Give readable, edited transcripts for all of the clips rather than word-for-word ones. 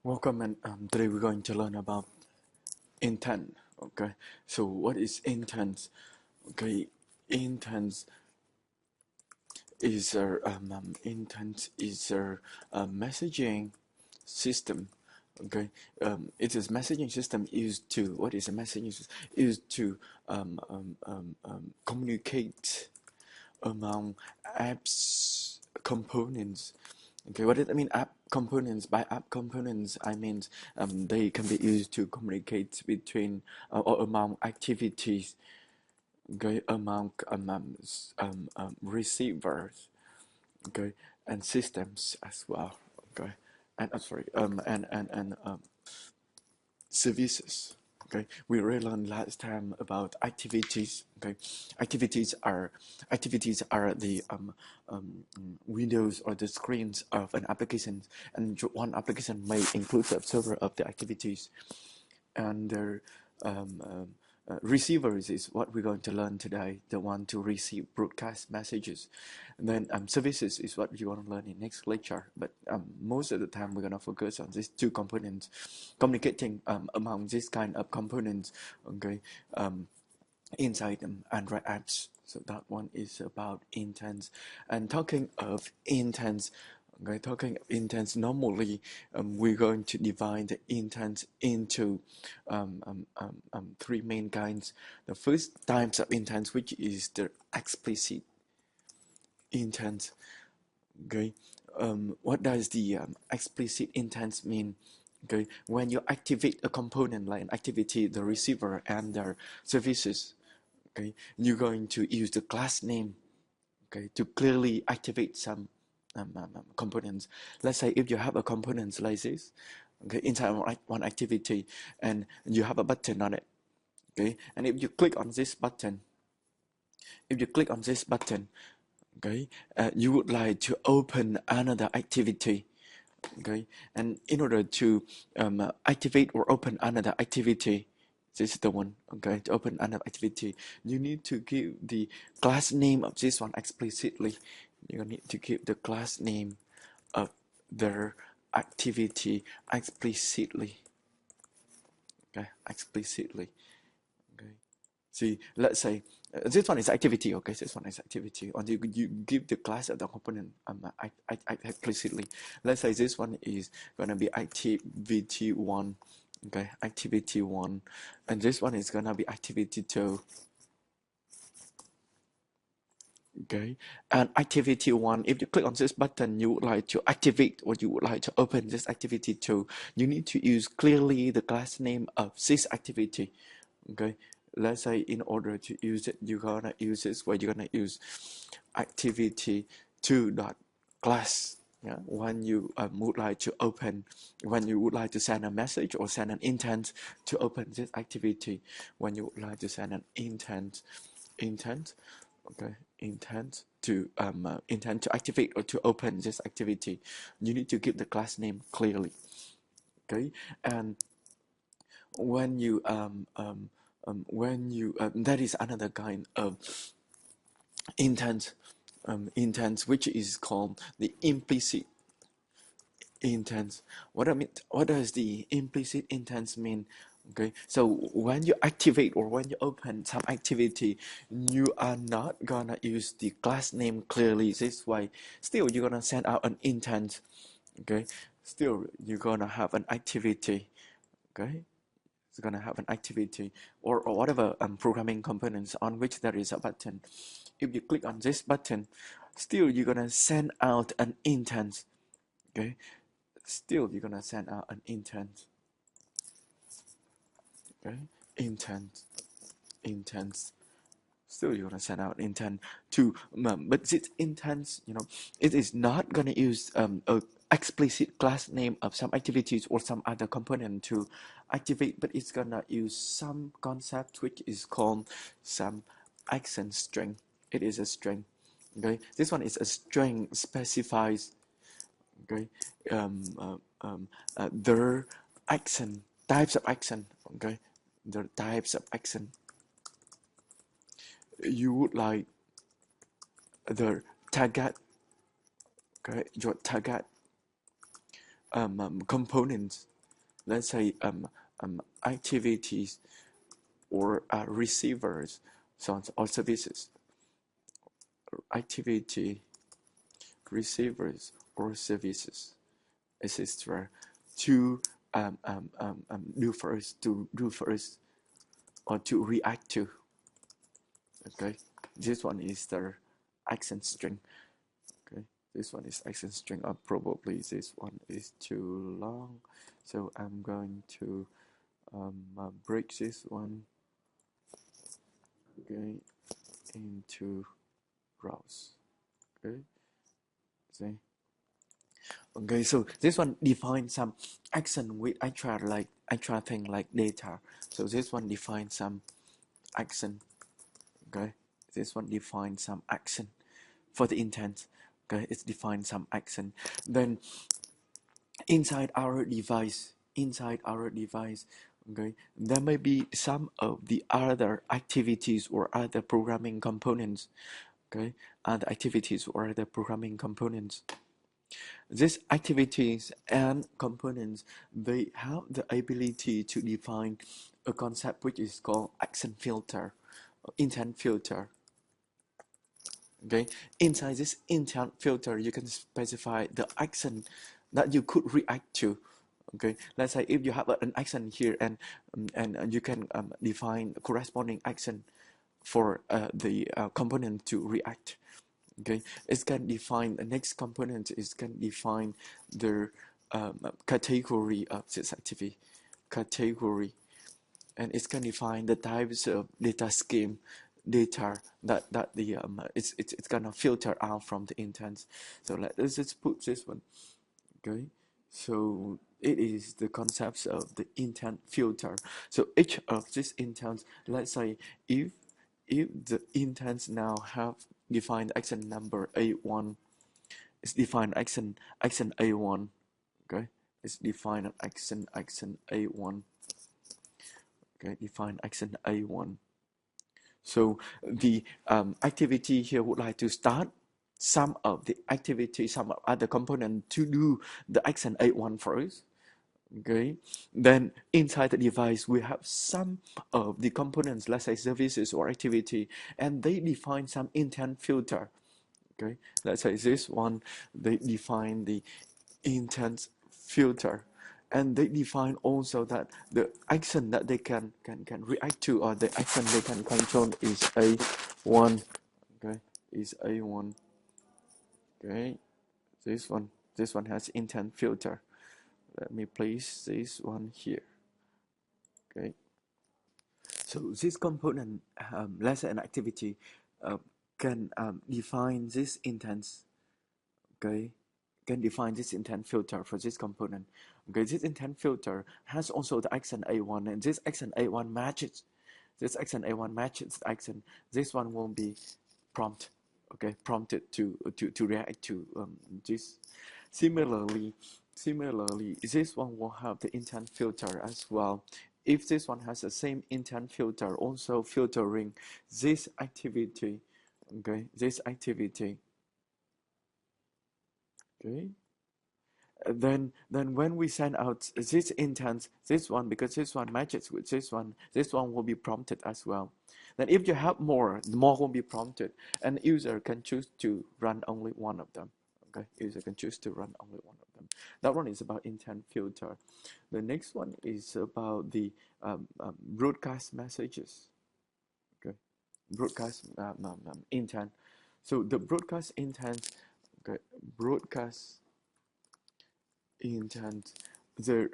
Welcome, and today we're going to learn about intent. Okay, so what is intent? Okay, intent intent is a messaging system. Okay, it is messaging system used to what is a messaging system? Used to communicate among apps components. Okay, what does that mean? App components. By app components, I mean they can be used to communicate between or among activities. Okay, among receivers. Okay, and systems as well. Okay, and sorry, and services. Okay, we already learned last time about activities. Okay, activities are the windows or the screens of an application, and one application may include the observer of the activities, and their um, um, receivers is what we're going to learn today, the one to receive broadcast messages. And then services is what you want to learn in next lecture, but most of the time we're going to focus on these two components, communicating among this kind of components. Okay, inside Android apps. So that one is about intents. And talking of intents, okay, normally we're going to divide the intents into three main kinds. The first types of intents, which is the explicit intent. Okay, what does the explicit intent mean? Okay, when you activate a component like an activity, the receiver and their services, okay, you're going to use the class name, okay, to clearly activate some components. Let's say if you have a component like this, okay, inside one activity, and you have a button on it, okay, and if you click on this button, okay, you would like to open another activity, okay, and in order to activate or open another activity, this is the one, okay, to open another activity, you need to give the class name of this one explicitly. You need to give the class name of their activity explicitly, okay, explicitly. Okay, see, let's say this one is activity, okay, this one is activity, or you give the class of the component explicitly. Let's say this one is gonna be activity 1, okay, activity 1, and this one is gonna be activity 2, okay, and activity 1, if you click on this button, you would like to activate or you would like to open this activity 2, you need to use clearly the class name of this activity, okay. Let's say in order to use it, you're gonna use this where you're gonna use activity 2 dot class. Yeah, when you would like to open, when you would like to send a message or send an intent to open this activity, when you would like to send an intent, okay, intent to activate or to open this activity, you need to give the class name clearly, okay. And when you that is another kind of intent, which is called the implicit intent. What does the implicit intent mean? Okay, so when you activate or when you open some activity, you are not gonna use the class name clearly this way. Still, you're gonna send out an intent. Okay, still you're gonna have an activity. Okay, it's gonna have an activity or whatever programming components on which there is a button. If you click on this button, still you're gonna send out an intent. Okay, still you're gonna send out an intent. Okay, intent. Still you're gonna send out intent to, but this intent, it is not gonna use a explicit class name of some activities or some other component to activate, but it's gonna use some concept which is called some accent string. It is a string. Okay, this one is a string specifies, okay, their accent, types of accent, okay, the types of accent you would like the target, okay, your target components, let's say activities or receivers, so or services, activity, receivers or services, etc. to do first or to react to. Okay, this one is the accent string. Okay, this one is accent string. Probably this one is too long, so I'm going to break this one, okay, into rows. Okay, see. Okay, so this one defines some action with extra thing like data. So this one defines some action. Okay, this one defines some action for the intent. Okay, it's defined some action. Then inside our device, okay, there may be some of the other activities or other programming components. Okay, other activities or other programming components. These activities and components, they have the ability to define a concept which is called action filter, intent filter. Okay, inside this intent filter, you can specify the action that you could react to. Okay, let's say if you have an action here, and you can define corresponding action for the component to react. Okay, it can define the next component. It can define the category of this activity, and it can define the types of data scheme, data that the it's gonna filter out from the intents. So let's just put this one. Okay, so it is the concepts of the intent filter. So each of these intents, let's say if the intents now have defined action number A1, it's defined action A1. Okay, it's defined action A1. Okay, define action A1. So the activity here would like to start some of the activity, some other component to do the action A1 first. Okay, then inside the device we have some of the components, let's say services or activity, and they define some intent filter. Okay, let's say this one, they define the intent filter, and they define also that the action that they can react to, or the action they can control, is A1. Okay, is A1. Okay, this one has intent filter. Let me place this one here. Okay, so this component, let's say an activity, can define this intent. Okay, can define this intent filter for this component. Okay, this intent filter has also the action A1, and this action A1 matches. This action A1 matches the action. This one will be prompted to react to this. Similarly, this one will have the intent filter as well. If this one has the same intent filter, also filtering this activity. Okay, this activity. Okay. Then when we send out this intent, this one, because this one matches with this one will be prompted as well. Then if you have more will be prompted, and user can choose to run only one of them. Okay, user can choose to run only one of them. That one is about intent filter. The next one is about the broadcast messages. Okay, broadcast intent. So the broadcast intent, okay, broadcast intent, the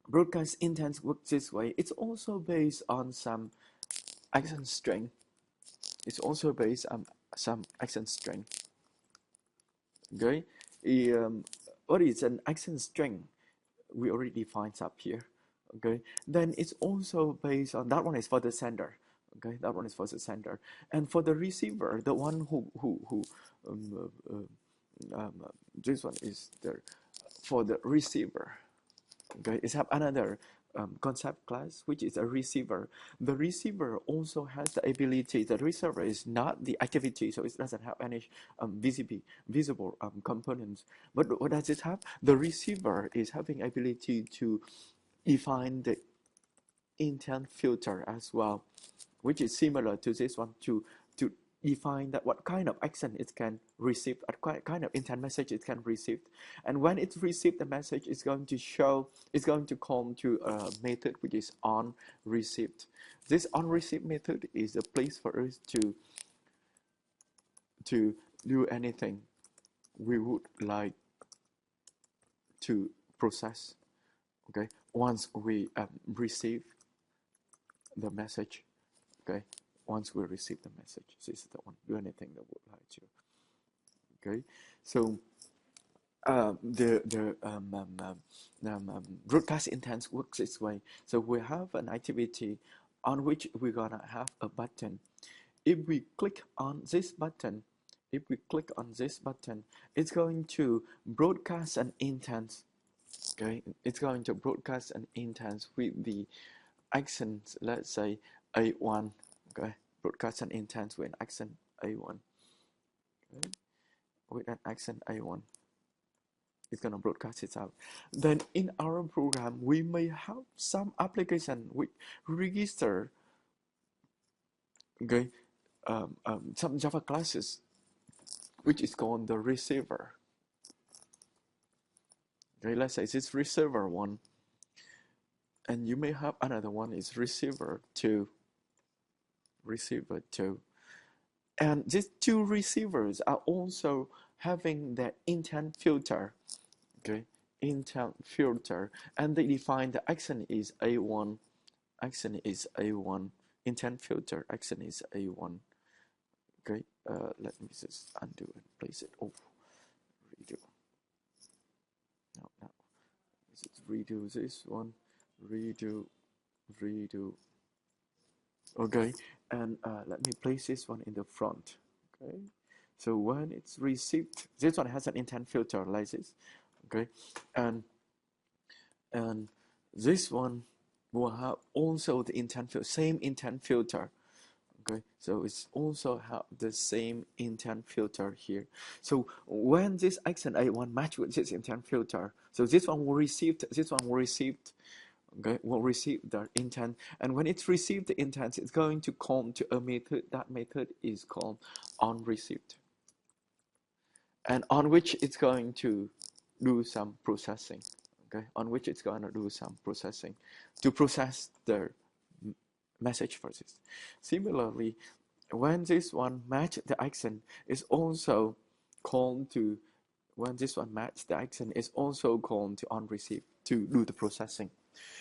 broadcast intent works this way. It's also based on some action string. It's also based on some action string. Okay, what is an action string? We already defined up here. Okay, then it's also based on, that one is for the sender. Okay, that one is for the sender, and for the receiver, the one who this one is there for the receiver. Okay, it's have another concept class, which is a receiver. The receiver also has the ability. The receiver is not the activity, so it doesn't have any visible components. But what does it have? The receiver is having ability to define the intent filter as well, which is similar to this one, to define that what kind of action it can receive, what kind of intent message it can receive. And when it receives the message, it's going to show, it's going to come to a method which is on received. This on received method is a place for us to do anything we would like to process, okay, once we receive the message, okay. Once we receive the message, this is the one, do anything that would like to, okay. So the broadcast intent works this way. So we have an activity on which we're gonna have a button. If we click on this button, it's going to broadcast an intent, okay. It's going to broadcast an intent with the accent, let's say A1, okay. Broadcast an intent with an accent A1, okay. With an accent A1, it's going to broadcast it out. Then in our program, we may have some application which register, okay, some Java classes, which is called the receiver. Okay, let's say this receiver one, and you may have another one is receiver 2. And these two receivers are also having the intent filter, okay, intent filter, and they define the action is A1, intent filter action is A1, okay. Let me just undo and place it. Oh, redo. No, let's redo this one, redo. Okay, and let me place this one in the front, okay. So when it's received, this one has an intent filter like this, okay, and this one will have also the intent filter, same intent filter, okay. So it's also have the same intent filter here. So when this action A1 match with this intent filter, so this one will receive, okay, will receive the intent, and when it's received the intent, it's going to come to a method. That method is called on received, and on which it's going to do some processing, okay, on which it's going to do some processing to process the message for this. Similarly, when this one match the action, is also called to, when this one match the action, is also called to on receive to do the processing.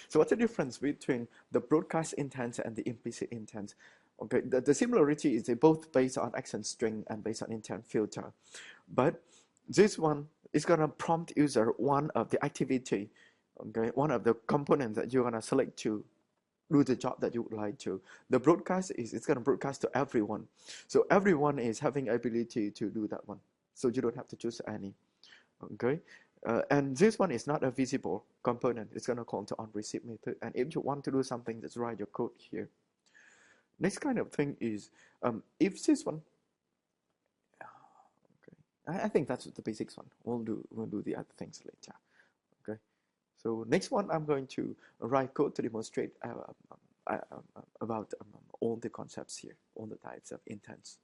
So what's the difference between the broadcast intent and the implicit intent? Okay, the similarity is they both based on action string and based on intent filter, but this one is gonna prompt user one of the activity, okay, one of the components that you're gonna select to do the job that you would like to. The broadcast is, it's gonna broadcast to everyone, so everyone is having ability to do that one, so you don't have to choose any, okay. And this one is not a visible component. It's going to call to on receive method. And if you want to do something, just write your code here. Next kind of thing is if this one, okay, I think that's the basics one. We'll do the other things later. Okay. So next one, I'm going to write code to demonstrate about all the concepts here, all the types of intents.